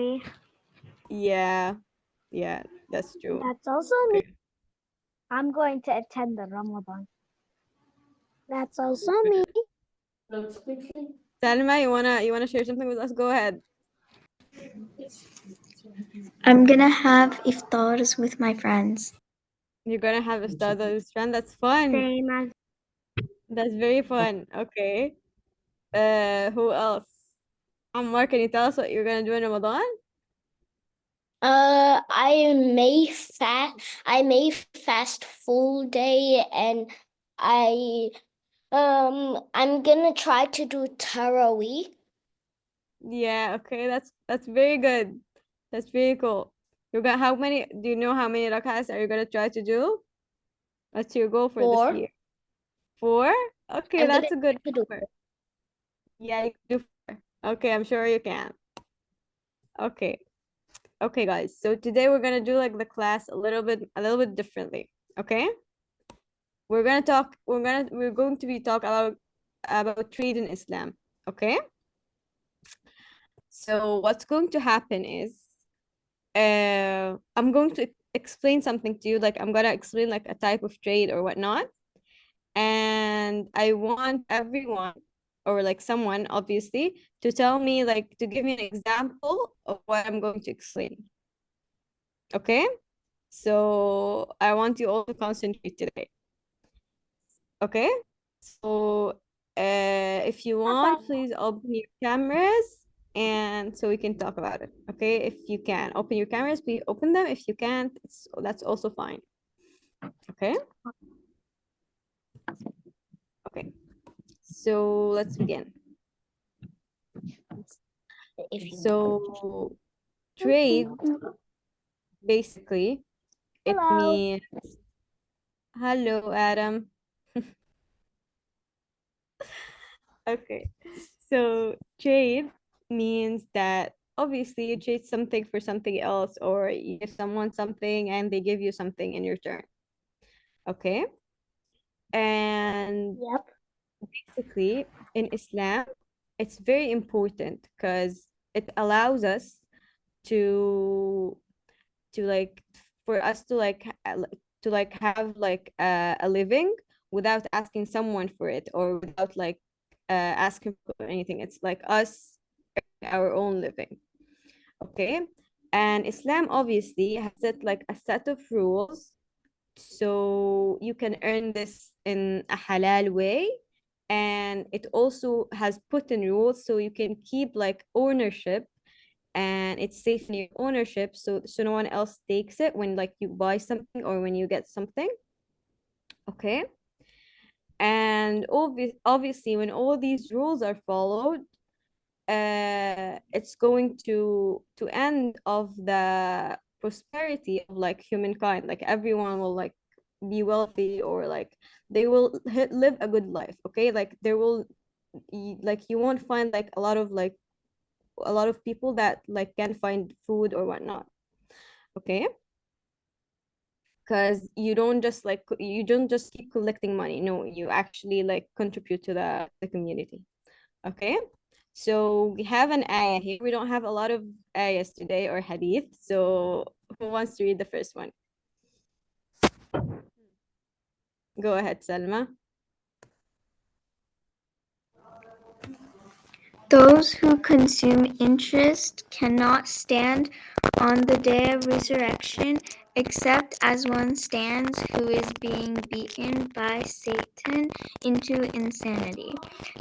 Tarawih. Yeah, that's true. That's also me. Okay. I'm going to attend the Ramadan. That's also me. Salma, you wanna share something with us? Go ahead. I'm gonna have iftars with my friends. You're gonna have a start with friend. That's fun. Same as That's very fun. Okay. Who else? Ammar, can you tell us what you're gonna do in Ramadan? I may fast full day, and I'm gonna try to do Tarawih. Yeah, okay, that's very good. That's very cool. Do you know how many rak'ahs are you gonna try to do? What's your goal for this 4. year? 4? Okay, I'm gonna that's a good try to do number. Yeah, you can do 4. Okay, I'm sure you can. Okay. Okay, guys. So today we're gonna do like the class a little bit differently. Okay? We're going to be talk about trade in Islam. Okay? So what's going to happen is I'm going to explain something to you, like I'm gonna explain like a type of trade or whatnot, and I want everyone or like someone obviously to tell me, like, to give me an example of what I'm going to explain. Okay, so I want you all to concentrate today. Okay, so if you want, please open your cameras and so we can talk about it. Okay, if you can open your cameras, please open them. If you can't, that's also fine. Okay. Okay, so let's begin. So trade, basically, it means, hello, Adam. Okay, so trade means that obviously you trade something for something else, or you give someone something and they give you something in return. Okay, and Yep. basically in Islam, it's very important because it allows us to like for us to like have like a living without asking someone for it, or without like asking for anything. It's like us earning our own living. Okay, and Islam obviously has set like a set of rules so you can earn this in a halal way, and it also has put in rules so you can keep like ownership, and it's safe in your ownership, so no one else takes it when like you buy something or when you get something. Okay, and obviously when all these rules are followed, it's going to end of the prosperity of like humankind. Like everyone will like be wealthy, or like they will live a good life. Okay, like there will like you won't find like a lot of people that like can't find food or whatnot. Okay, because you don't just keep collecting money. No, you actually like contribute to the community. Okay, so we have an ayah here. We don't have a lot of ayahs today, or hadith, so who wants to read the first one? Go ahead, Salma. Those who consume interest cannot stand on the day of resurrection, except as one stands who is being beaten by Satan into insanity.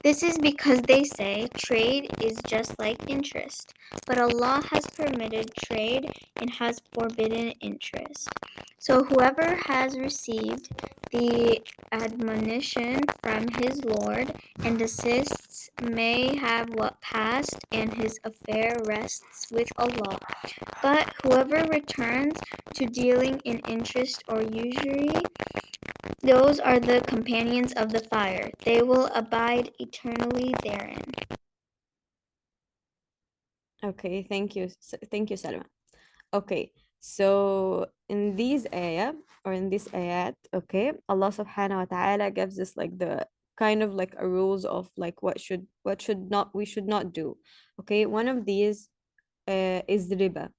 This is because they say trade is just like interest, but Allah has permitted trade and has forbidden interest. So whoever has received the admonition from his Lord and desists may have what passed, and his affair rests with Allah. But whoever returns to dealing in interest or usury, those are the companions of the fire. They will abide eternally therein. Okay, thank you, Salma. Okay, so in these ayah, or in this ayat, okay, Allah subhanahu wa ta'ala gives us like the kind of like a rules of like what should not we should not do. Okay, one of these is riba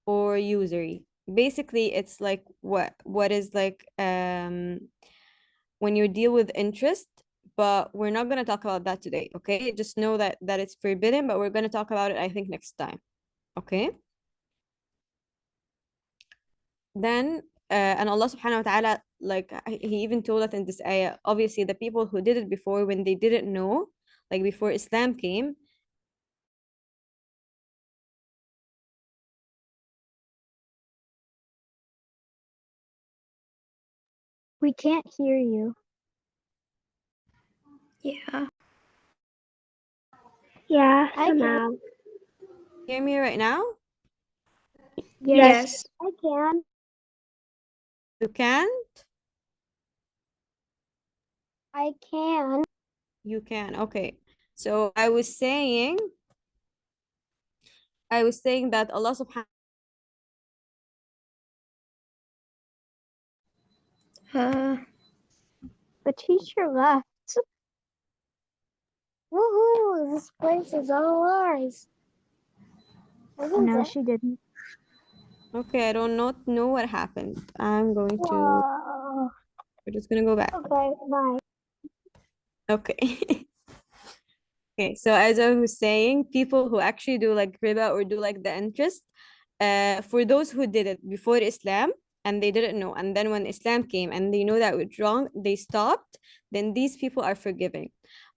or usury. Basically, it's like what is like when you deal with interest, but we're not going to talk about that today, okay? Just know that it's forbidden, but we're going to talk about it, I think, next time, okay? Then and Allah subhanahu wa ta'ala, like he even told us in this ayah, obviously the people who did it before, when they didn't know, like before Islam came, We can't hear you. Yeah. Yeah, I somehow. hear me right now? Yes. I can. You can? I can. You can, okay. So I was saying that Allah subhanahu The teacher left. Woohoo! This place is all ours. No, she didn't. Okay, I don't not know what happened. Whoa. We're just gonna go back. Okay, bye. Okay. Okay, so as I was saying, people who actually do like riba or do like the interest, for those who did it before Islam and they didn't know, and then when Islam came and they know that it was wrong, they stopped, then these people are forgiving.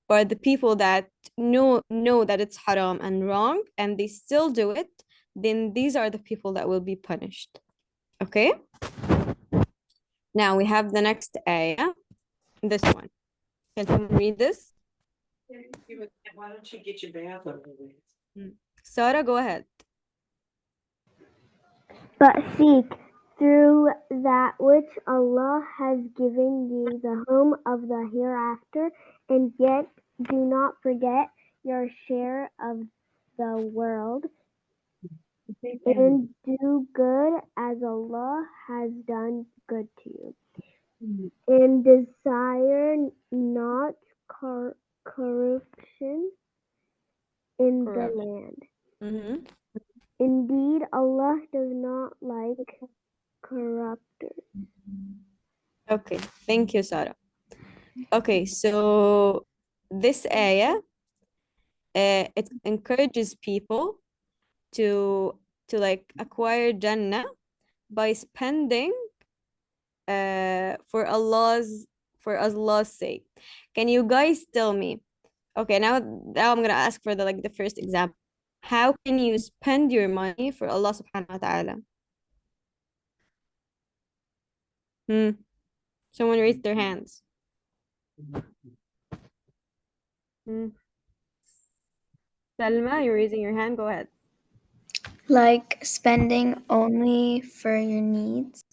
But the people that know that it's haram and wrong and they still do it, then these are the people that will be punished. Okay? Now we have the next ayah, this one. Can someone read this? Why don't you get your bath over with? Sarah, go ahead. But seek through that which Allah has given you the home of the hereafter, and yet do not forget your share of the world, and do good as Allah has done good to you. And desire not corruption in the Correct. land. Mm-hmm. Indeed, Allah does not like corruptors. Okay, thank you, Sarah. Okay, so this ayah, it encourages people to like acquire Jannah by spending for Allah's sake. Can you guys tell me? Okay, now I'm gonna ask for the first example. How can you spend your money for Allah subhanahu wa ta'ala? Someone raise their hands. Salma, you're raising your hand. Go ahead. Like spending only for your needs.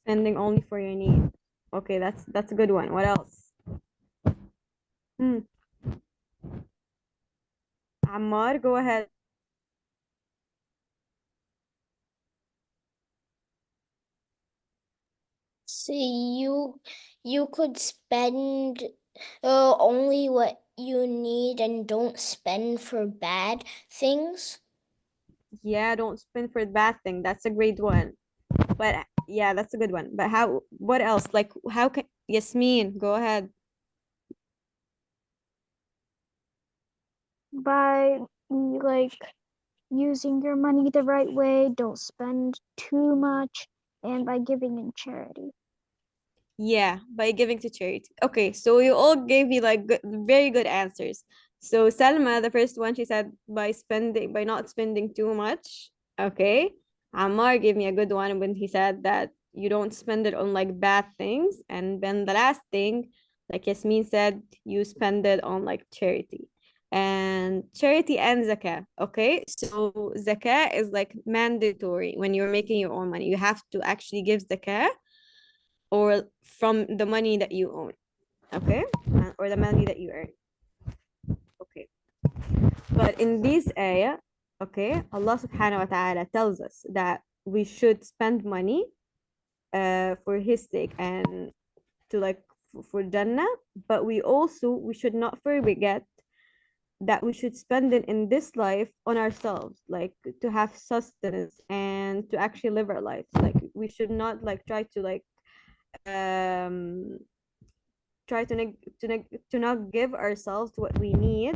Spending only for your needs. Okay, that's a good one. What else? Ammar, go ahead. So you could spend only what you need and don't spend for bad things. Yeah, don't spend for bad thing. That's a great one. But yeah, that's a good one. But what else? Like how can Yasmin, go ahead. By using your money the right way, don't spend too much, and by giving in charity. Yeah, by giving to charity. Okay, so you all gave me like very good answers. So Salma, the first one, she said by not spending too much. Okay. Ammar gave me a good one when he said that you don't spend it on like bad things. And then the last thing, like Yasmin said, you spend it on like charity. And charity and zakah. Okay. So zakah is like mandatory when you're making your own money. You have to actually give zakah or from the money that you own, okay, or the money that you earn, okay. But in this ayah, okay, Allah subhanahu wa ta'ala tells us that we should spend money for his sake and to like for Jannah, but we should not forget that we should spend it in this life on ourselves, like to have sustenance and to actually live our lives. Like we should not like try to like um try to to not give ourselves what we need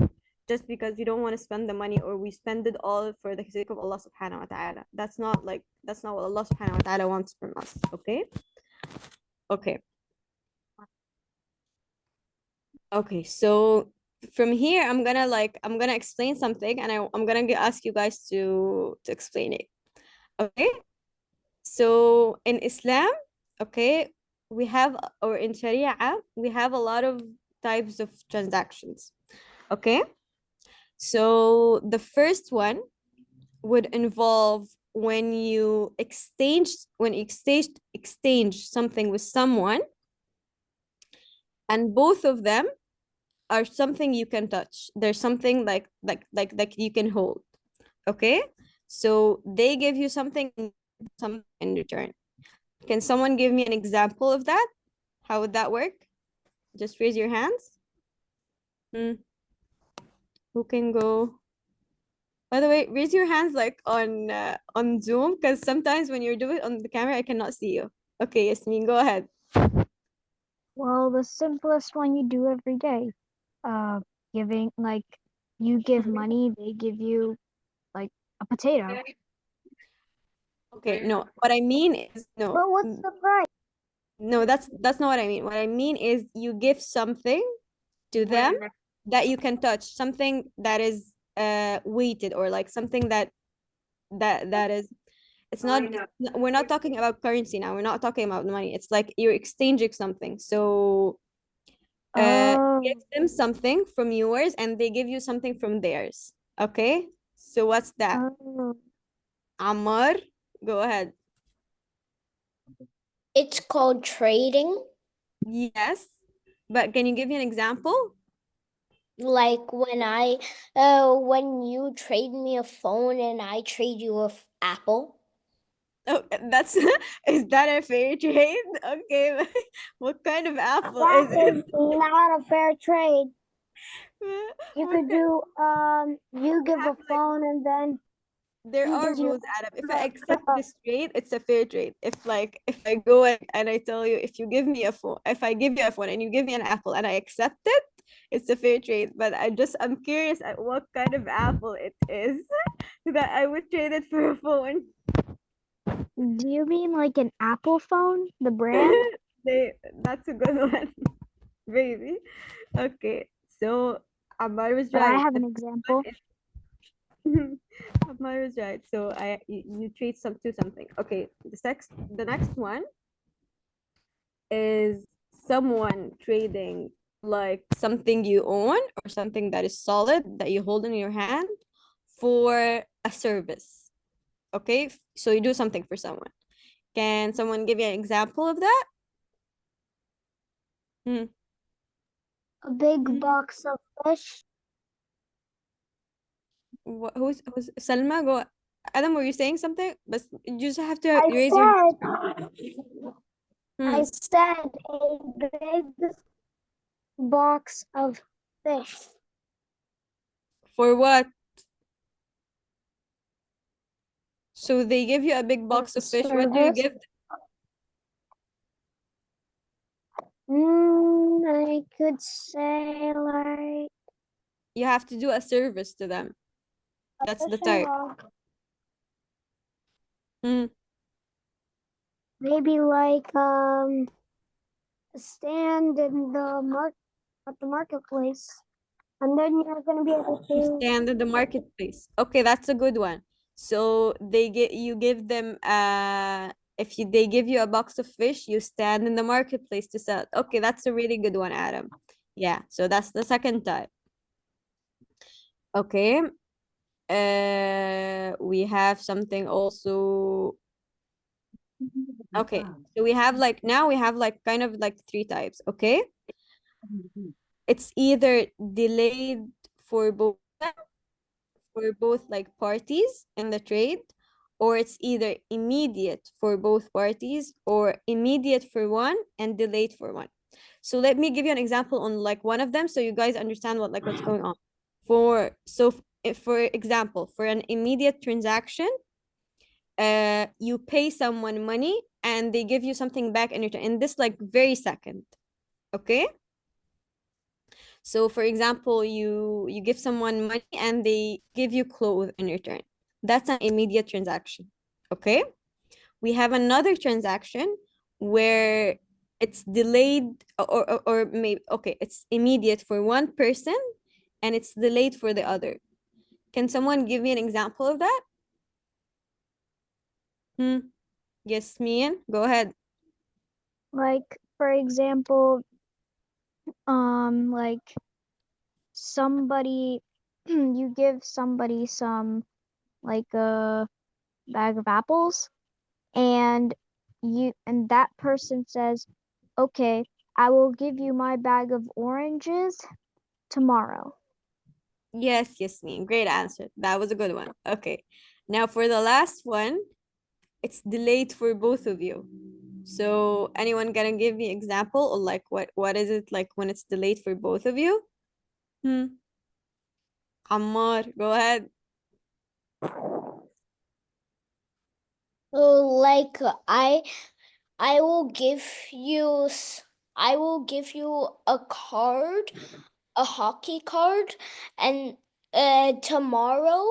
just because you don't want to spend the money, or we spend it all for the sake of Allah subhanahu wa ta'ala. That's not what Allah subhanahu wa ta'ala wants from us. Okay. Okay. Okay, so from here I'm gonna explain something, and I'm gonna ask you guys to explain it. Okay, so in Islam, okay, we have, or in Sharia, we have a lot of types of transactions. Okay, so the first one would involve when you exchange something with someone, and both of them are something you can touch. There's something like you can hold. Okay, so they give you something in return. Can someone give me an example of that? How would that work? Just raise your hands. Who can go? By the way, raise your hands like on Zoom, because sometimes when you do it on the camera, I cannot see you. Okay, Yasmin, go ahead. Well, the simplest one you do every day. Giving, like, you give money, they give you like a potato. Okay, no, what I mean is no. But what's the price? No, that's not what I mean. What I mean is you give something to them that you can touch, something that is weighted, or like something that is, it's not, we're not talking about currency now. We're not talking about money. It's like you're exchanging something. So give Oh, them something from yours and they give you something from theirs. Okay? So what's that? oh. Ammar, go ahead. It's called trading. Yes. But can you give me an example? Like when you trade me a phone and I trade you a apple. Oh, that's is that a fair trade? Okay. What kind of apple That is is not a fair trade. it? You What could kind- do you give a phone and then There he are gives you rules, Adam. If I accept this trade, it's a fair trade. If I go and I tell you, if you give me a phone, if I give you a phone and you give me an apple and I accept it, it's a fair trade. But I'm curious at what kind of apple it is that I would trade it for a phone. Do you mean like an Apple phone, the brand? That's a good one, baby. Okay, so Ammar was But I right. have The an example. Ammar was right. So you trade something. Okay, the next one is someone trading like something you own or something that is solid that you hold in your hand for a service. Okay, so you do something for someone. Can someone give you an example of that? a big box of fish. Who's Salma? Go. Adam, were you saying something? But you just have to I raise your said Hmm. I said a big box of fish. For what? So they give you a big box of fish. What do you Service. give? I could say like You have to do a service to them. a That's the fishing type. rod. Hmm. Maybe like a stand in at the marketplace. And then you're gonna be able You to stand in the marketplace. Okay, that's a good one. So you give them if they give you a box of fish, you stand in the marketplace to sell it. Okay, that's a really good one, Adam. Yeah, so that's the second type. Okay. We have something also. Okay, so we have like kind of like three types. Okay, it's either delayed for both like parties in the trade, or it's either immediate for both parties, or immediate for one and delayed for one. So let me give you an example on like one of them so you guys understand what's going on. For example, for an immediate transaction, you pay someone money and they give you something back in return in this like very second. Okay. So for example, you give someone money and they give you clothes in return. That's an immediate transaction. Okay. We have another transaction where it's delayed or maybe okay, it's immediate for one person and it's delayed for the other. Can someone give me an example of that? Yes, Mian, go ahead. Like, for example, like somebody, you give somebody some, like a bag of apples, and that person says, okay, I will give you my bag of oranges tomorrow. Yes, Yasmin, great answer. That was a good one. Okay, now for the last one, it's delayed for both of you. So anyone gonna give me example or like what is it like when it's delayed for both of you? Ammar, go ahead. Like I will give you a card, a hockey card, and tomorrow,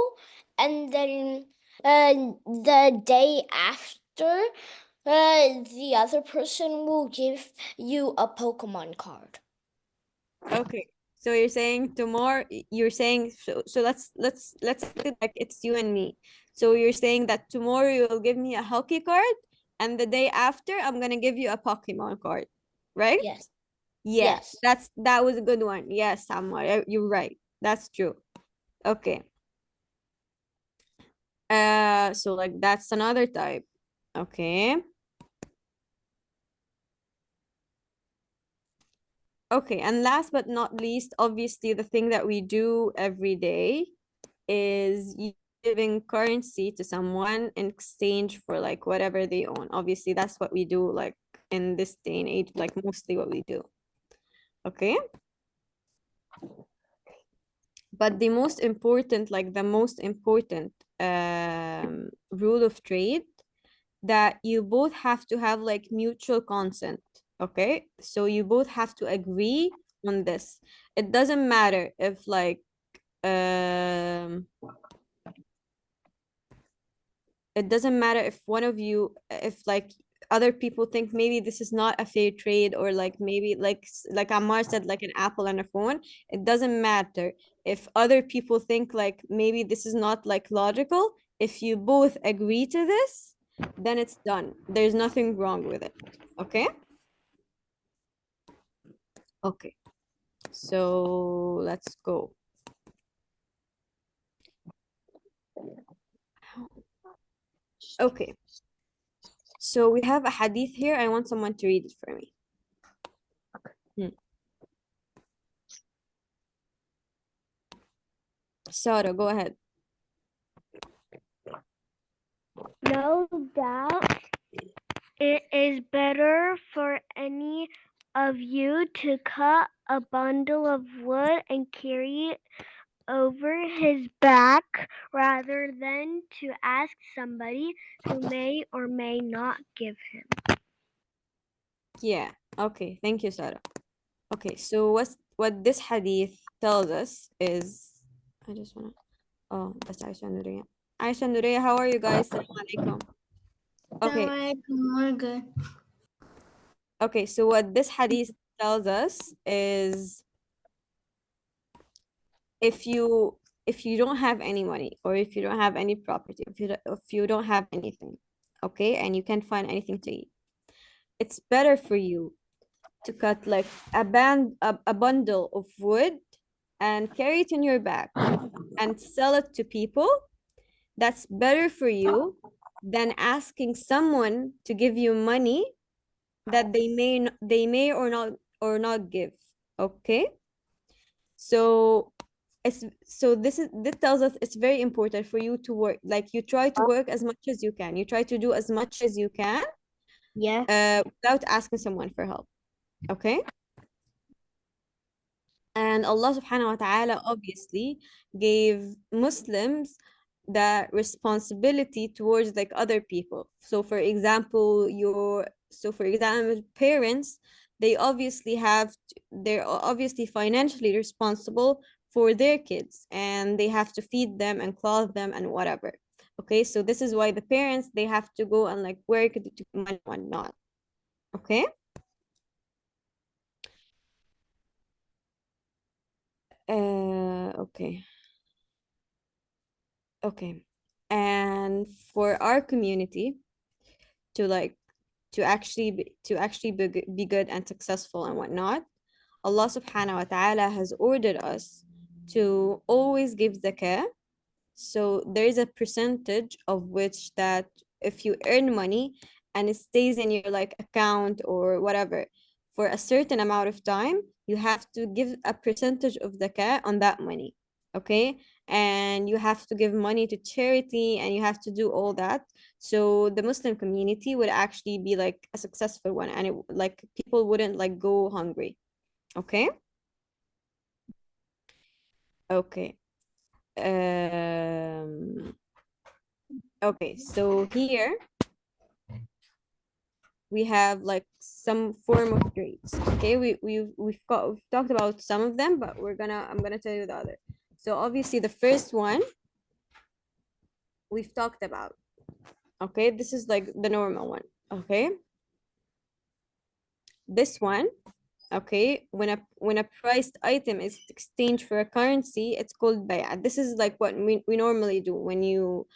and then the day after, the other person will give you a Pokemon card. Okay. So you're saying tomorrow, you're saying so let's act it like it's you and me. So you're saying that tomorrow you'll give me a hockey card and the day after I'm gonna give you a Pokemon card, right? Yes. Yeah, Yes. that was a good one. Yes, Samuel, you're right. That's true. Okay. So like that's another type. Okay. Okay, and last but not least, obviously the thing that we do every day is giving currency to someone in exchange for like whatever they own. Obviously, that's what we do like in this day and age, like mostly what we do. Okay. But the most important, like the most important rule of trade that you both have to have like mutual consent. Okay. So you both have to agree on this. It doesn't matter if like it doesn't matter if one of you if like other people think maybe this is not a fair trade or like maybe like Ammar said like an apple and a phone. It doesn't matter if other people think like maybe this is not like logical. If you both agree to this, then it's done. There's nothing wrong with it. Okay. Okay, so let's go. Okay, so we have a hadith here. I want someone to read it for me. Sarah, go ahead. No doubt it is better for any of you to cut a bundle of wood and carry it over his back rather than to ask somebody who may or may not give him. Yeah, okay, thank you, Sarah. Okay, so what this hadith tells us is, I just wanna, oh, that's Aisha and Nuria. Aisha and Nuria, how are you guys? Assalamu alaikum. Okay. We're good. Okay, so what this hadith tells us is if you don't have any money or if you don't have any property, if you don't have anything, okay, and you can't find anything to eat, it's better for you to cut like a bundle of wood and carry it in your back and sell it to people. That's better for you than asking someone to give you money that they may or not give. Okay, so this tells us it's very important for you to work, like you try to work as much as you can, you try to do as much as you can Yes. without asking someone for help. Okay. And Allah subhanahu wa ta'ala obviously gave Muslims the responsibility towards like other people. So for example, parents, they're obviously financially responsible for their kids, and they have to feed them and clothe them and whatever. Okay, so this is why the parents, they have to go and like work to get money and whatnot. Okay. Okay. Okay. And for our community to like to actually be good and successful and whatnot, Allah subhanahu wa ta'ala has ordered us to always give zakah. So there is a percentage of which that if you earn money and it stays in your like account or whatever for a certain amount of time, you have to give a percentage of zakah on that money. Okay? And you have to give money to charity and you have to do all that. So the Muslim community would actually be like a successful one, and it like people wouldn't like go hungry. Okay? Okay. Um okay, so here we have like some form of grades. Okay, we've talked about some of them, but I'm gonna tell you the other. So obviously the first one we've talked about. Okay, this is like the normal one. Okay, this one. Okay, when a priced item is exchanged for a currency, it's called bay'ah. This is like what we normally do when you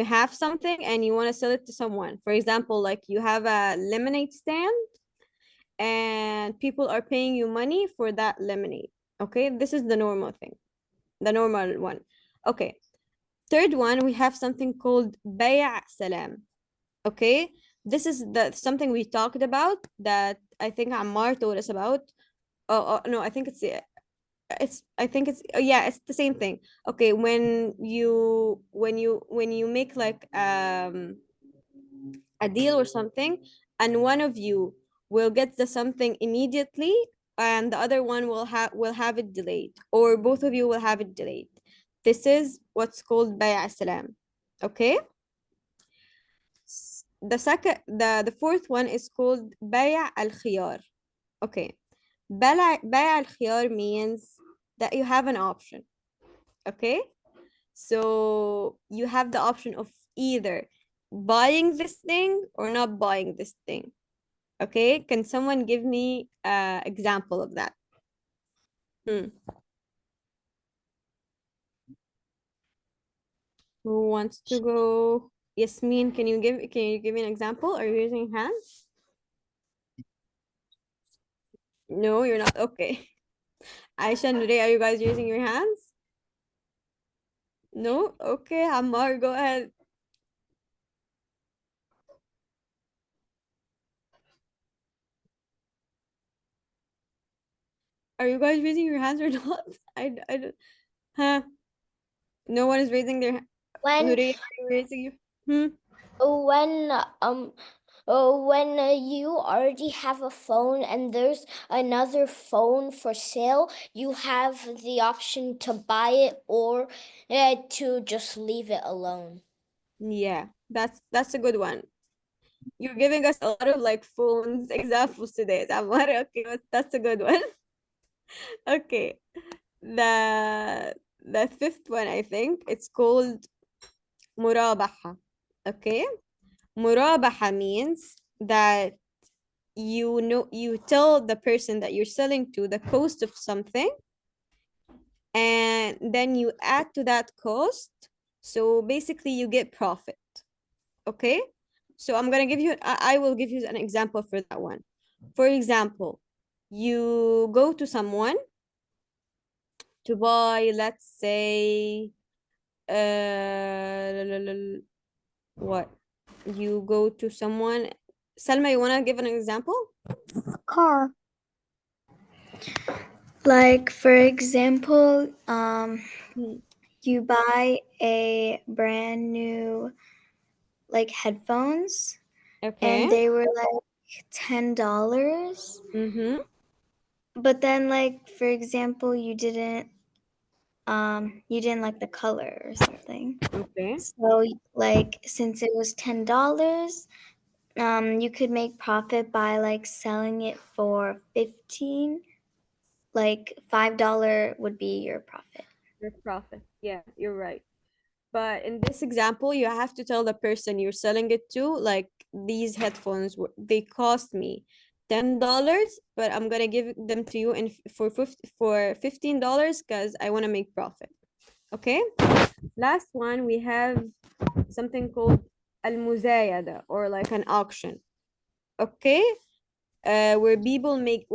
have something and you want to sell it to someone. For example, like you have a lemonade stand and people are paying you money for that lemonade. Okay, this is the normal thing, the normal one. Okay, third one, we have something called bay' salam. Okay, this is the something we talked about that I think Ammar told us about. Oh, no, I think yeah, it's the same thing. Okay, when you make like a deal or something, and one of you will get the something immediately and the other one will have it delayed, or both of you will have it delayed. This is what's called bay' salam. Okay, the fourth one is called bay' al khiyar. Okay, bay' al khiyar means that you have an option. Okay, so you have the option of either buying this thing or not buying this thing. Okay, can someone give me an example of that? Hmm. Who wants to go? Yasmin, can you give me an example? Are you using hands? No, you're not. Okay. Aisha and Ray, are you guys using your hands? No? Okay, Ammar, go ahead. Are you guys raising your hands or not? I don't. Huh? No one is raising their hand. When Nuria, are you raising your? Hmm? when when you already have a phone and there's another phone for sale, you have the option to buy it or to just leave it alone. Yeah, that's a good one. You're giving us a lot of like phones examples today. Okay, that's a good one. Okay. The the fifth one, I think, it's called murabaha. Okay? Murabaha means that you tell the person that you're selling to the cost of something, and then you add to that cost. So basically you get profit. Okay? So I will give you an example for that one. For example, you go to someone to buy, let's say, what? You go to someone. Salma, you want to give an example? Car. Like, for example, Hmm. you buy a brand new, like, headphones, and Okay. they were like $10. Mm-hmm. But then, like, for example, you didn't like the color or something. Okay. So, like, since it was $10, you could make profit by like selling it for 15. Like $5 would be your profit. Your profit. Yeah, you're right. But in this example, you have to tell the person you're selling it to, like, these headphones, they cost me $10, but I'm gonna give them to you for $15 because I want to make profit. Okay. Last one, we have something called al-muzayada, or like an auction. Okay. Where people make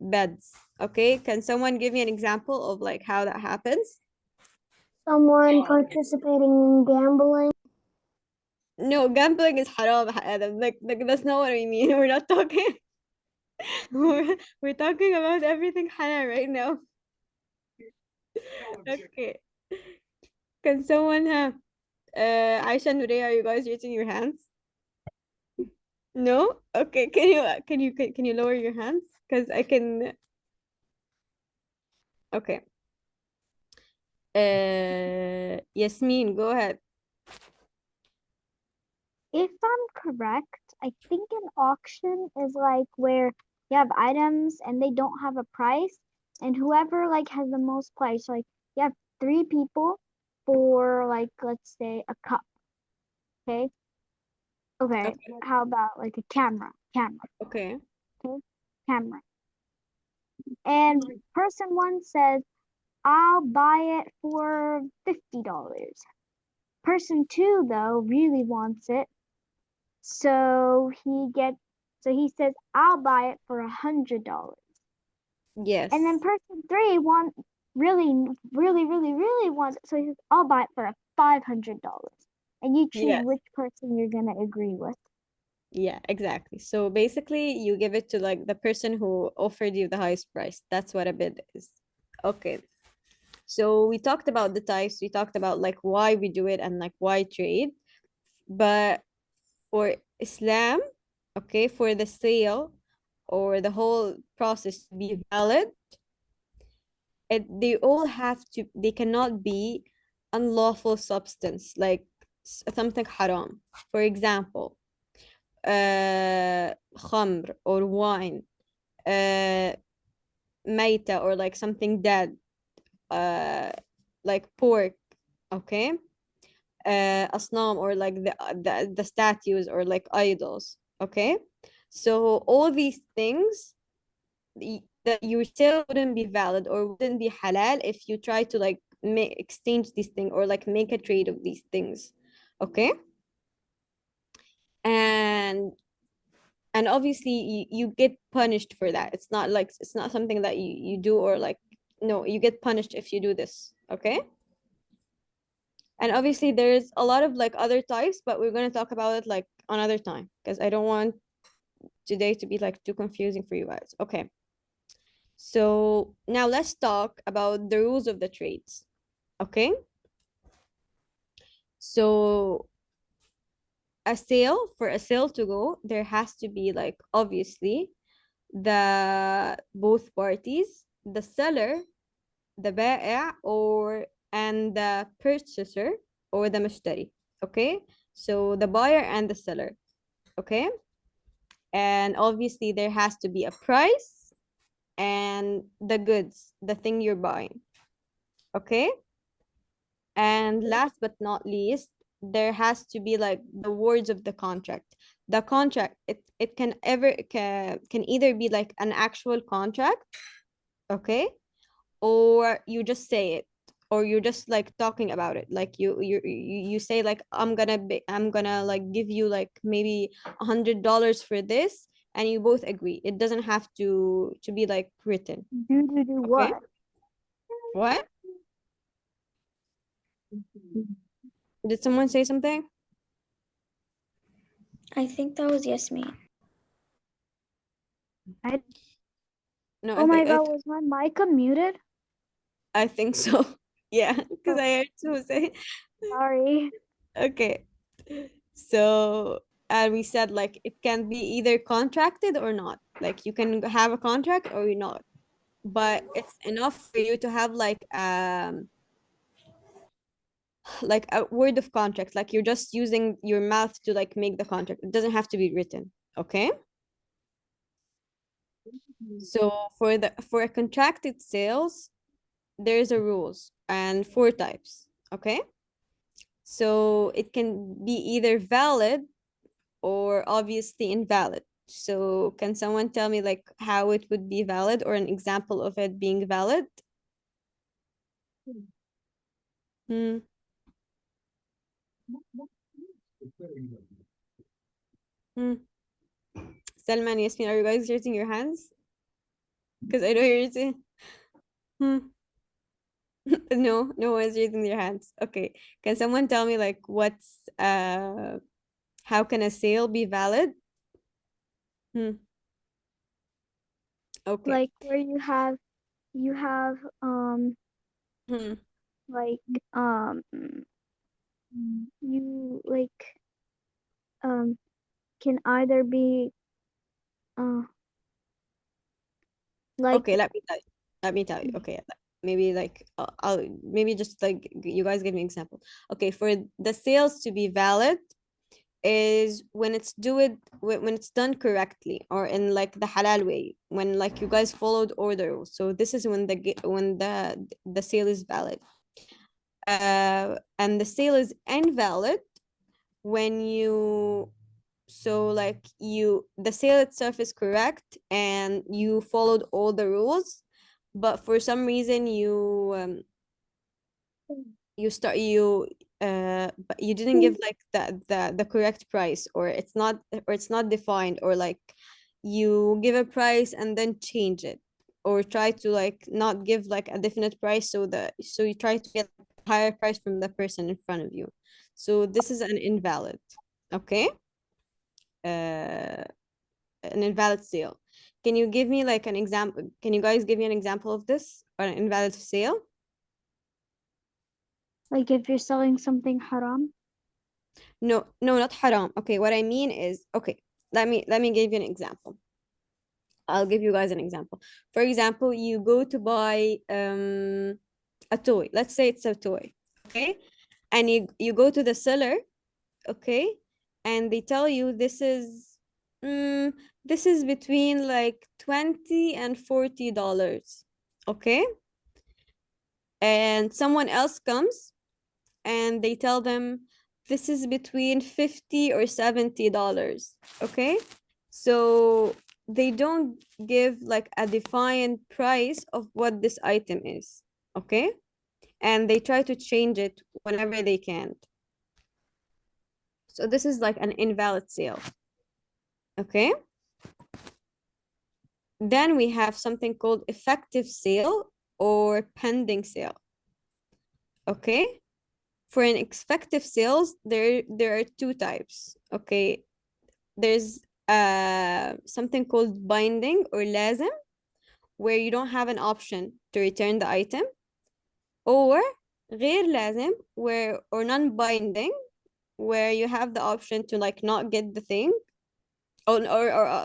bets. Okay. Can someone give me an example of like how that happens? Someone participating in gambling. No, gambling is haram, Adam. Like that's not what I mean. We're not talking. we're talking about everything halal right now. Okay. Can someone have Aisha and Nuray, are you guys raising your hands? No? Okay. Can you lower your hands? Because I can. Okay. Yasmin, go ahead. If I'm correct, I think an auction is like where you have items and they don't have a price, and whoever like has the most price, like you have three people for like let's say a cup. Okay. Okay. Okay. How about like a camera? Okay. Okay. Camera. And person one says, I'll buy it for $50. Person two though really wants it. So he says, I'll buy it for $100. Yes. And then person three really wants it. So he says, I'll buy it for $500. And you choose Yes. which person you're gonna agree with. Yeah, exactly. So basically, you give it to like the person who offered you the highest price. That's what a bid is. Okay. So we talked about the types, we talked about like why we do it and like why trade. But for Islam, okay, for the sale or the whole process to be valid, they cannot be unlawful substance, like something haram. For example, khamr or wine, uh, maita, or like something dead, uh, like pork, okay, asnam, or like the statues or like idols, okay. So all these things that your sale wouldn't be valid or wouldn't be halal if you try to like exchange these things or like make a trade of these things, okay. and and obviously you get punished for that. It's not something that you do, or like, no, you get punished if you do this, okay. And obviously there's a lot of like other types, but we're going to talk about it like another time because I don't want today to be like too confusing for you guys, okay. So now let's talk about the rules of the trades, okay. So for a sale to go, there has to be like obviously the both parties, the seller, the ba'i, and the purchaser, or the mushtari, okay. So the buyer and the seller, okay. And obviously there has to be a price and the goods, the thing you're buying, okay. And last but not least, there has to be like the words of the contract. The contract, it can either be like an actual contract, okay, or you just say it, or you're just like talking about it, like you say like I'm gonna like give you like maybe $100 for this, and you both agree. It doesn't have to be like written, Do okay. what? What? Did someone say something? I think that was Yasmin. No, Oh my god, was my mic unmuted? I think so. Yeah, because I heard someone say. Sorry. Okay. So, and we said like it can be either contracted or not. Like you can have a contract or you're not, but it's enough for you to have like a word of contract, like you're just using your mouth to like make the contract. It doesn't have to be written. Okay. So for a contracted sales, there's a rules and four types. Okay. So it can be either valid or obviously invalid. So can someone tell me like how it would be valid or an example of it being valid? Hmm. Hmm. Salman, Yasmin, are you guys raising your hands? Because I know you're raising. Hmm. No, no one's raising their hands. Okay. Can someone tell me like how can a sale be valid? Hmm. Okay. Like where you have Hmm. like you like um can either be uh like Okay, let me tell you. Let me tell you. Okay, maybe like I'll maybe just like you guys give me an example. Okay, for the sales to be valid is when when it's done correctly or in like the halal way, when like you guys followed order. So this is when when the sale is valid. And the sale is invalid when you so like the sale itself is correct and you followed all the rules, but for some reason you start you but you didn't give like the correct price, or it's not defined, or like you give a price and then change it, or try to like not give like a definite price, so you try to get a higher price from the person in front of you. So this is an invalid. Okay. uh an invalid sale. Can you give me like an example? Can you guys give me an example of this or an invalid sale? like if you're selling something haram. No, no, not haram. Okay, what I mean is, okay, let me give you an example. I'll give you guys an example. For example, you go to buy a toy. Let's say it's a toy, okay? And you go to the seller, okay? And they tell you this is between like 20 and $40, okay? And someone else comes and they tell them this is between 50 or $70, okay? So they don't give like a defined price of what this item is, okay? And they try to change it whenever they can. So this is like an invalid sale, okay? Then we have something called effective sale or pending sale, okay? For an effective sales, there are two types, okay? There's something called binding or lazim, where you don't have an option to return the item, or غير لازم, where or non-binding, where you have the option to like not get the thing, or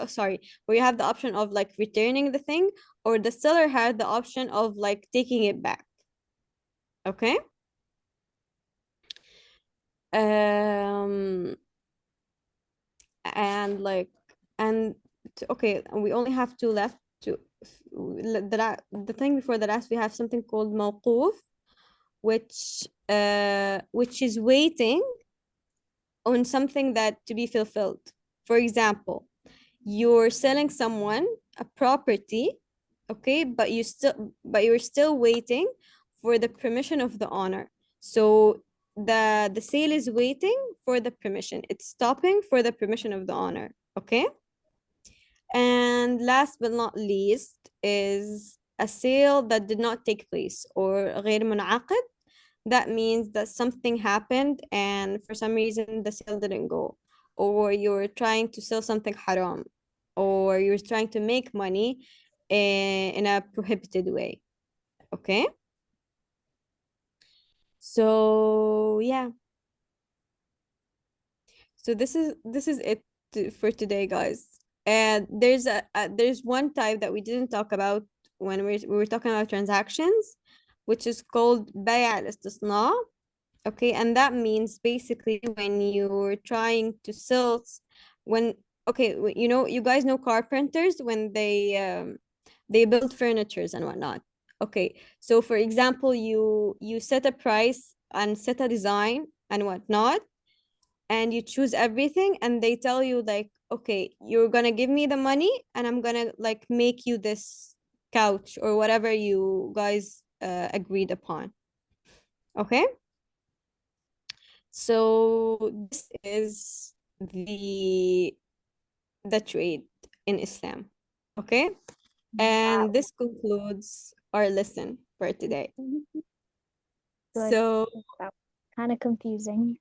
sorry, where you have the option of like returning the thing, or the seller had the option of like taking it back. Okay. Um and like and okay, we only have two left to the thing before the last. We have something called موقوف, which is waiting on something that to be fulfilled. For example, you're selling someone a property, okay, but you're still waiting for the permission of the owner. So the sale is waiting for the permission. It's stopping for the permission of the owner, okay? And last but not least is a sale that did not take place, or غير منعقد. That means that something happened and for some reason the sale didn't go, or you're trying to sell something haram, or you're trying to make money in a prohibited way. Okay. So yeah. So this is it for today, guys. And there's one type that we didn't talk about when we were talking about transactions, which is called بيع الاستثناء. Okay, and that means basically when you're trying to sell, when okay, you know, you guys know carpenters when they build furnitures and whatnot. Okay, so for example, you set a price and set a design and whatnot, and you choose everything, and they tell you like, okay, you're gonna give me the money, and I'm gonna like make you this couch or whatever you guys agreed upon. Okay. So this is the trade in Islam. Okay? And this concludes our lesson for today. Good. So Kind of confusing.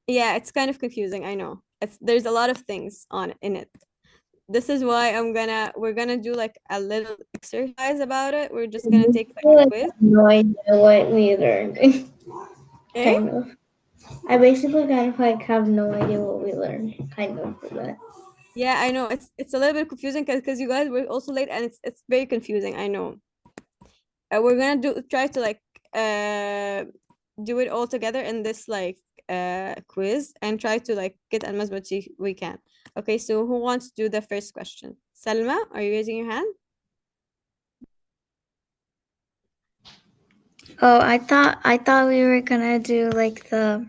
yeah, it's kind of confusing, I know. There's a lot of things in it. This is why we're gonna do like a little exercise about it. We're just gonna take like a quiz. No idea what we learned. Eh? Kind of. I basically kind of like have no idea what we learned. Kind of for that. Yeah, I know it's a little bit confusing because you guys were also late, and it's very confusing, I know. We're gonna try to like do it all together in this like quiz, and try to like get as much we can. Okay, so who wants to do the first question? Salma, are you raising your hand? Oh, I thought we were gonna do like the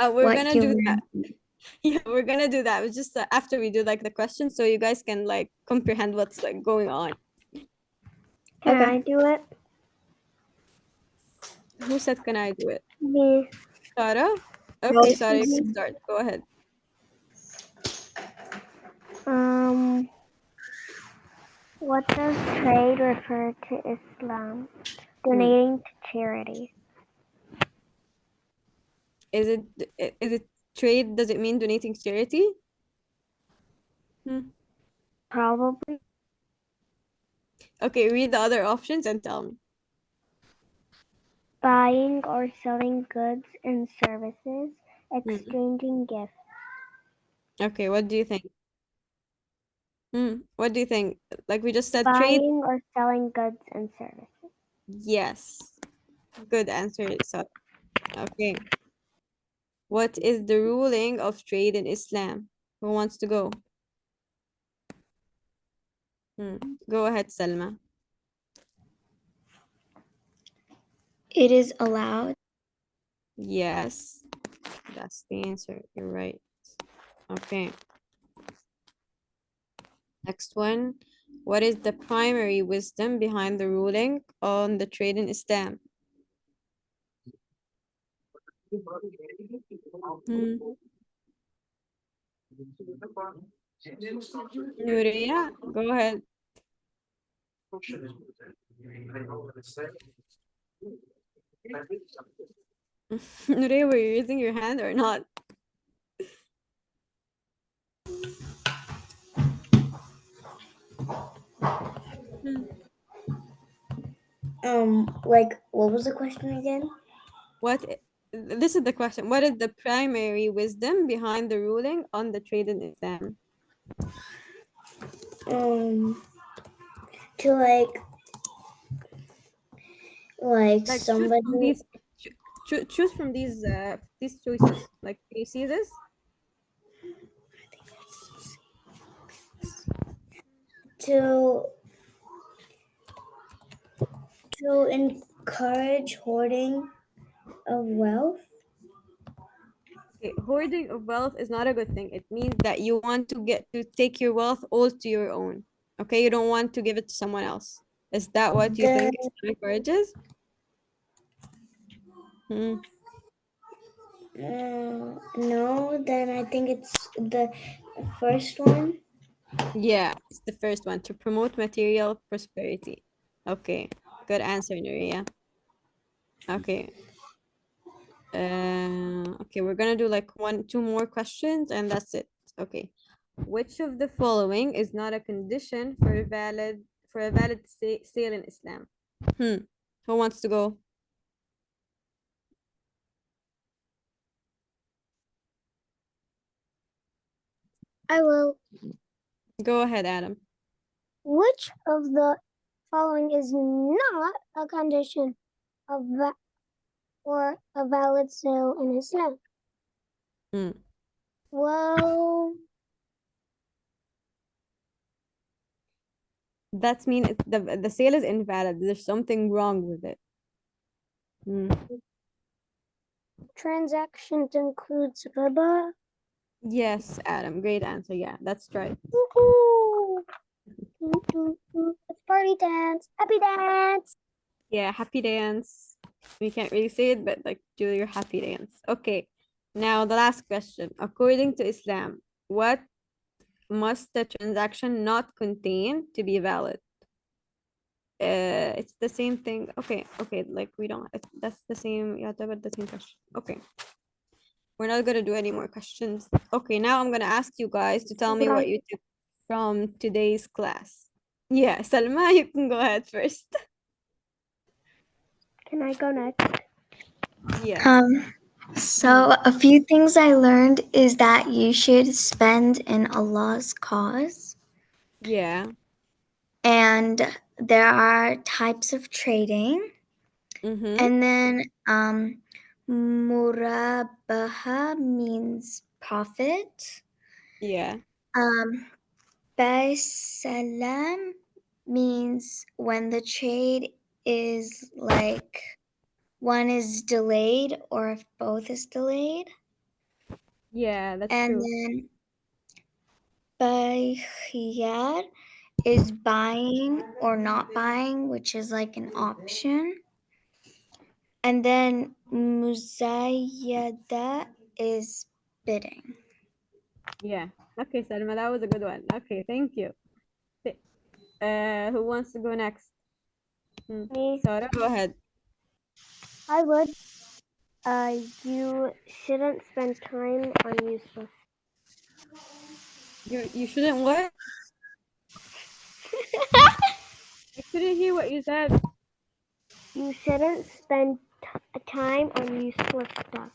We're what gonna you do that. learned. Yeah, we're gonna do that. It's just after we do like the questions, so you guys can like comprehend what's like going on. Can Okay. I do it? Who said can I do it? Me. Sarah? No. Okay, Sarah, you can start. Go ahead. What does trade refer to Islam? Donating to charity. Is it trade? Does it mean donating to charity? Probably. Okay, read the other options and tell me. Buying or selling goods and services. Exchanging gifts. Okay, what do you think? What do you think? Like we just said, trade? Buying or selling goods and services. Yes. Good answer, so okay. What is the ruling of trade in Islam? Who wants to go? Go ahead, Salma. It is allowed. Yes, that's the answer. You're right. Okay. Next one. What is the primary wisdom behind the ruling on the trade in Islam? Nuria, go ahead. Nuria, were you raising your hand or not? Like what was the question again? This is the question. What is the primary wisdom behind the ruling on the trade in Islam? To like Like somebody choose from these choices. Like, can you see this? to encourage hoarding of wealth. Okay, hoarding of wealth is not a good thing. It means that you want to take your wealth all to your own. Okay, you don't want to give it to someone else. Is that what you think Islam encourages? No, then I think it's the first one. Yeah, it's the first one, to promote material prosperity. Okay, good answer, Nuria. Okay. Okay, we're gonna do like two more questions and that's it. Okay. Which of the following is not a condition for a valid sale in Islam? Who wants to go? I will. Go ahead, Adam. Which of the following is not a condition of or a valid sale in Islam? Hmm. Well, That's mean the sale is invalid. There's something wrong with it. Hmm. transactions includes riba. Yes, Adam. Great answer. Yeah, that's right. Woohoo! It's party dance. Happy dance. Yeah, happy dance. We can't really say it, but like do your happy dance. Okay. Now the last question. According to Islam, what must the transaction not contain to be valid? It's the same thing. Okay, like we don't that's the same, yeah, but the same question. Okay. We're not gonna do any more questions. Okay, now I'm gonna ask you guys to tell me what you took from today's class. Yeah, Salma, you can go ahead first. Can I go next? Yeah. So a few things I learned is that you should spend in Allah's cause, Yeah. and there are types of trading, Mm-hmm. and then murabaha means profit. Yeah. Salam means when the trade is like one is delayed or if both is delayed. Yeah, that's And true. then Baykhiyar is buying or not buying, which is like an option. And then Muzayyada is bidding. Yeah. Okay, Salma, that was a good one. Okay, thank you. Who wants to go next? Me. Sarah, go ahead. I would. You shouldn't spend time on useless. You shouldn't what? I couldn't hear what you said. You shouldn't spend time on useless stuff.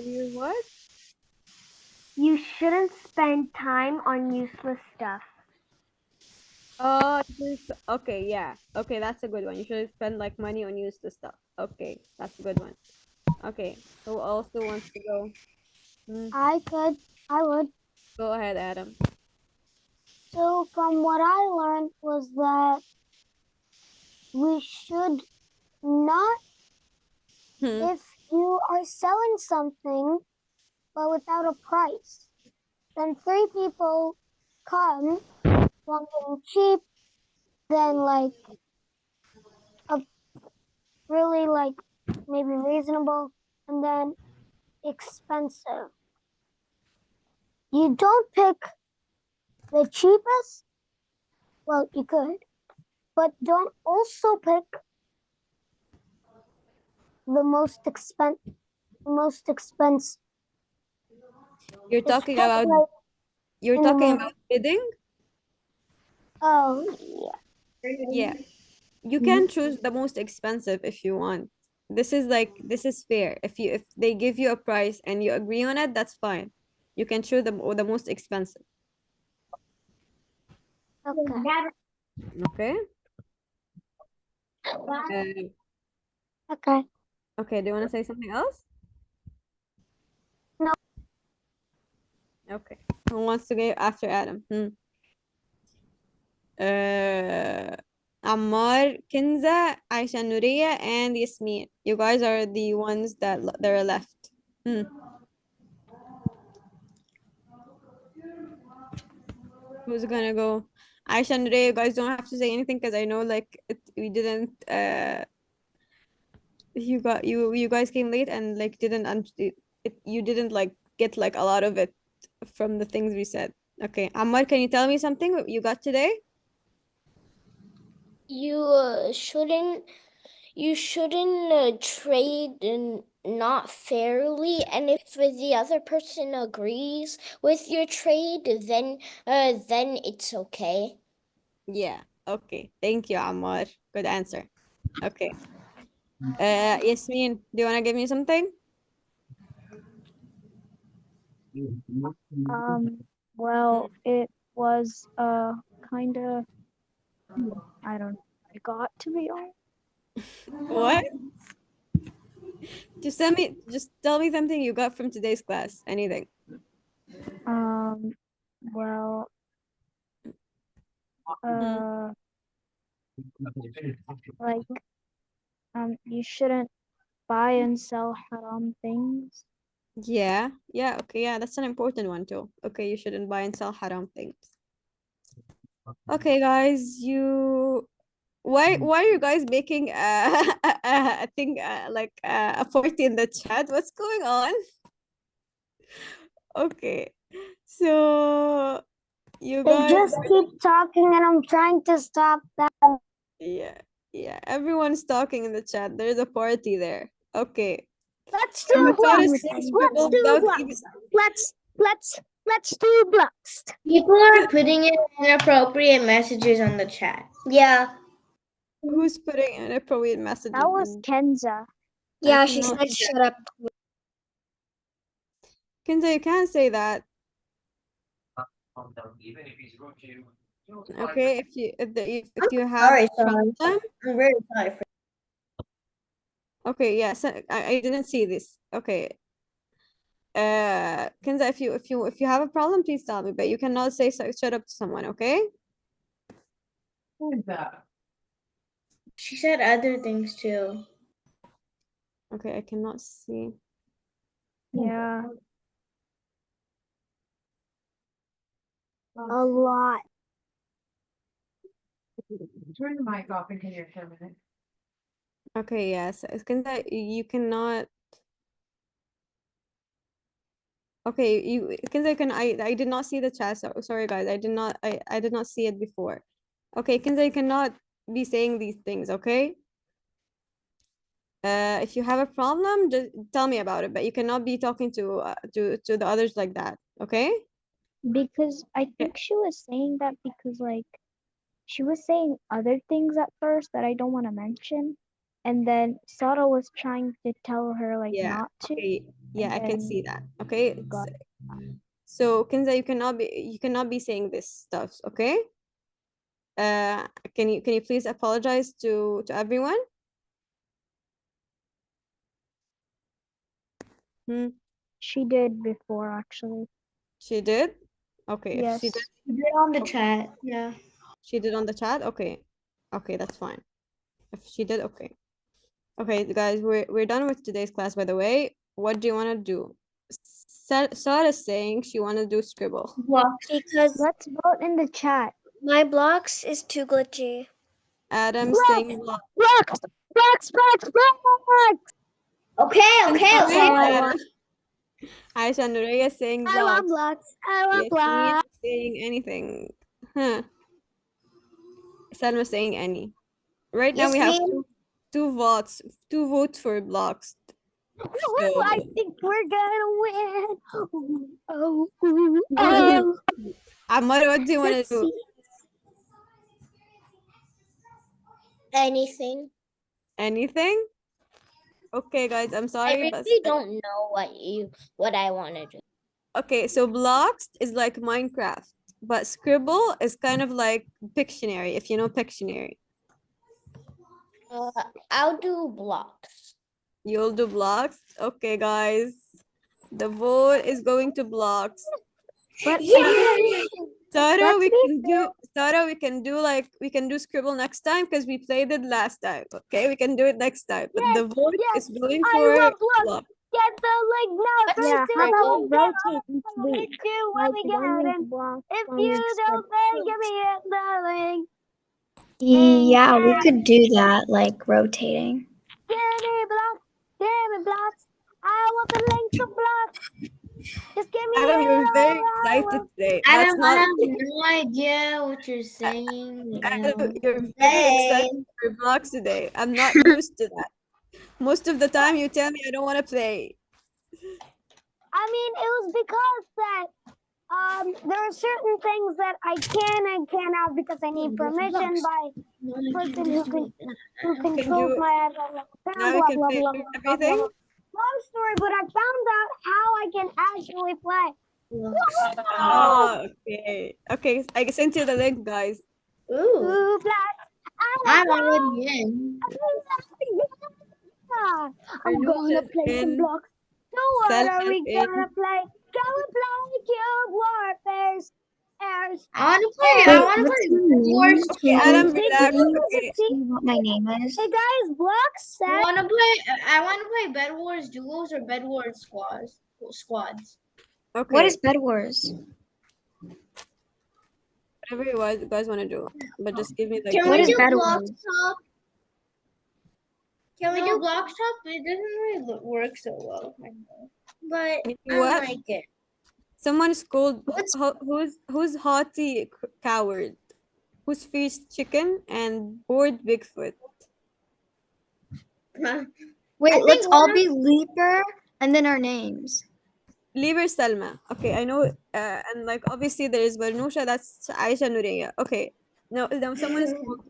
You what? You shouldn't spend time on useless stuff. Oh, okay, yeah. Okay, that's a good one. You should spend like money on useless stuff. Okay, that's a good one. Okay, who also wants to go? I would. Go ahead, Adam. So from what I learned was that we should not, if you are selling something but without a price, then three people come wanting cheap, then like a really like maybe reasonable, and then expensive. You don't pick the cheapest. Well, you could, but don't also pick the most expensive. You're Just talking pick about like you're in the talking middle. about bidding? Oh Yeah. You can choose the most expensive if you want. This is fair. If they give you a price and you agree on it, that's fine. You can choose the most expensive. Okay. Okay? Uh, Okay. okay, do you want to say something else? No. Okay. Who wants to go after Adam? Uh, Ammar, Kinza, Aisha Nuria, and Yasmin. You guys are the ones that are left. Who's gonna go? Aisha and Nuria, you guys don't have to say anything because I know like we didn't you guys came late and like didn't you didn't like get like a lot of it from the things we said. Okay, Ammar, can you tell me something you got today? You shouldn't trade not fairly, and if the other person agrees with your trade, then it's okay. Yeah. Okay. Thank you, Ammar. Good answer. Okay. Yasmin, do you wanna give me something? Well, it was kind of, I don't know, I got to be honest. What? Just tell me something you got from today's class. Anything. Well, like, you shouldn't buy and sell haram things. Yeah, okay, yeah, that's an important one too. Okay, you shouldn't buy and sell haram things. Okay, guys, why are you guys making a thing like a party in the chat? What's going on? Okay, so you They guys, just keep talking and I'm trying to stop that. yeah, everyone's talking in the chat. There's a party there. Okay. Let's So do Masara blocks. saying Let's scribble do without blocks. even Let's do blocks. People are putting in inappropriate messages on the chat. Yeah. who's putting inappropriate messages That was in? Kenza. Yeah, she cannot said see shut up. Kenza, you can't say that. Okay, if you have Sorry, a problem. I'm very sorry for Okay, yes, I didn't see this. Okay. Kenza, if you have a problem, please tell me, but you cannot say shut up to someone, okay? She said other things too. Okay, I cannot see. Yeah. A lot. Turn the mic off and can you hear me? Okay, yes. Kenza, you cannot. Okay, you Kenza, I did not see the chat. So, sorry guys, I did not see it before. Okay, Kenza, you cannot be saying these things, okay? If you have a problem, just tell me about it, but you cannot be talking to the others like that, okay? Because I think she was saying that because like she was saying other things at first that I don't want to mention. And then Sara was trying to tell her like Yeah. not to. Okay. Yeah, I can then see that. Okay. got So Kenza, you cannot be saying this stuff, okay? Can you please apologize to everyone? She did before actually. She did? Okay, if she Yes. did, She did on the chat. Yeah. she did on the chat. Okay. Okay, that's fine. If she did, okay. Okay, guys, we're done with today's class, by the way. What do you want to do? Sarah's saying she want to do scribble. Because Let's vote in the chat. my blocks is too glitchy. Adam's saying block. Blocks. Okay, okay, That's okay. all I want. Aisha Nureya saying I want blocks. blocks. I want Yasmin blocks. saying anything. Huh. Salma saying any. Right now we have Yasmin, two votes for blocks. So I think we're gonna win. Oh. Ammar, what do you want to Let's do? see. anything. Anything? Okay, guys, I'm I sorry, but really don't know what I want to do. okay, so blocks is like Minecraft, but Scribble is kind of like Pictionary, if you know Pictionary. I'll do blocks. You'll do blocks? Okay, guys. The vote is going to blocks. But Tara, we let's can do Scribble next time because we played it last time. Okay, we can do it next time. But the vote is going I for love blocks. blocks. Get the link now. Let's yeah, how about we Scribble. rotate each week? When Like we get 1 week in. block, If 1 you week don't scribble. think, give me the link. Yeah, we could do that, like rotating. Give me blocks. Give me blocks. I want the link to blocks. Just give me Adam, you're very all I excited want. today. I That's not have no idea what you're saying. Adam, you're very excited for blocks today. I'm not used to that. Most of the time you tell me I don't want to play. I mean, it was because that there are certain things that I can and cannot because I need permission by the person who controls do my account. now we Blah can blah play blah blah blah everything. blah. Long story, but I found out how I can actually play. Oh, okay. Okay, I sent you the link, guys. Ooh, Two blocks. I'm already in. I'm gonna Anusha's play some in. blocks. So what are Selma's we in. gonna play? Gonna play Cube Warfare's airs. I want Wait, to what's play your name? Wars Okay, Can Adam, you relax. see Okay. what my name is? Hey guys, blocks I set. want to play. I want to play Bed Wars duos or Bed Wars squads. Squads. What Okay. is Bed Wars? Whatever you guys want to do. But just give me like Can What we is do Bed Block Wars? Top? Can we do Block Top? It doesn't really work so well, I know. But You I what? like it. Someone's called What's who's haughty coward, who's fierce chicken and bored Bigfoot. Wait, think let's all one be Leaper and then our names. Lieber Selma. Okay, I know. And like obviously there is Barnusha. That's Aisha Nureya. Okay. No, someone is called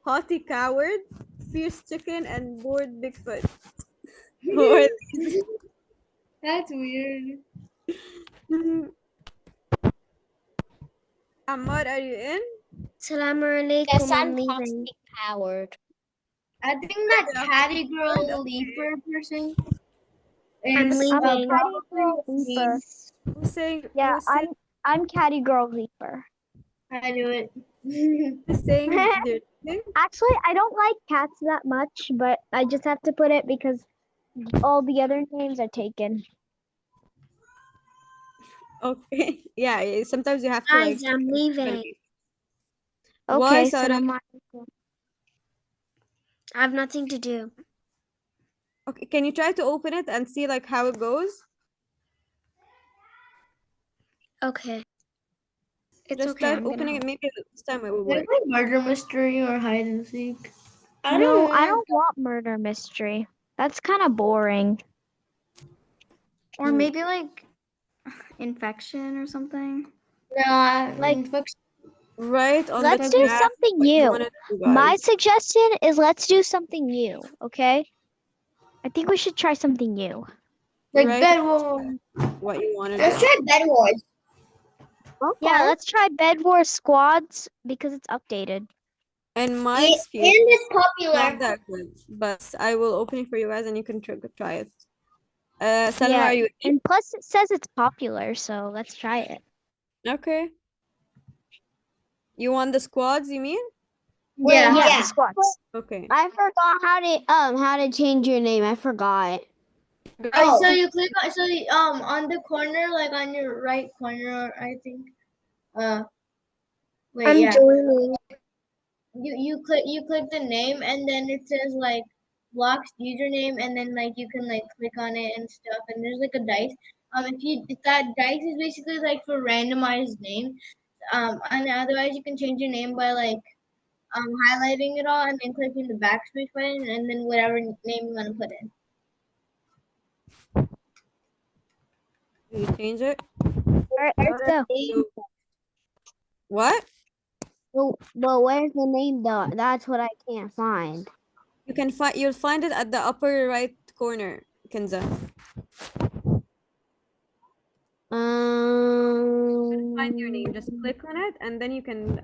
haughty coward, fierce chicken, and bored Bigfoot. Who are these? That's weird. Ammar, are you in? Assalamu alaikum. Yes, I'm I'm leaving. Hosty Coward. I think that Yeah. Catty Girl Leaper person I'm is leaving. probably Leaper. me. Who's saying? Yeah, Who's saying? I'm Catty Girl Leaper. I do it. Who's saying their thing? Actually, I don't like cats that much, but I just have to put it because all the other names are taken. Okay. Yeah. Sometimes you have to like. Guys, I'm leaving. Why, Okay, Sarah? Salam alaikum. I have nothing to do. Okay, can you try to open it and see like how it goes? Okay. It's Just okay. try I'm gonna opening help. it. Maybe this time it will Can I work. play murder mystery or hide and seek? No, I don't want murder mystery. That's kind of boring. Or Hmm. maybe like infection or something. No, Like, Right on let's the do chat something what you new. want to do, My guys. suggestion is let's do something new, okay? I think we should try something new. like Right Bed Wars. what you want to Let's do. try Bed Wars. Yeah, let's try Bed Wars Squads because it's updated. And my And excuse it's not popular. that good, but I will open it for you guys and you can try it. Salma, Yeah, are you in? and plus it says it's popular, so let's try it. Okay. You want the squads, you mean? Yeah. Yeah, the squads. Okay. I forgot how to change your name. I forgot. Oh, so you click on on the corner, like on your right corner, I think. Wait, I'm yeah. joining. You click the name and then it says like blocks username and then like you can like click on it and stuff and there's like a dice. If that dice is basically like for randomized name. And otherwise you can change your name by like highlighting it all and then clicking the backspace button and then whatever name you want to put in. You change it? All right, let's go. What? But where's the name though? That's what I can't find. You'll find it at the upper right corner, Kenza. Find your name. Just click on it and then you can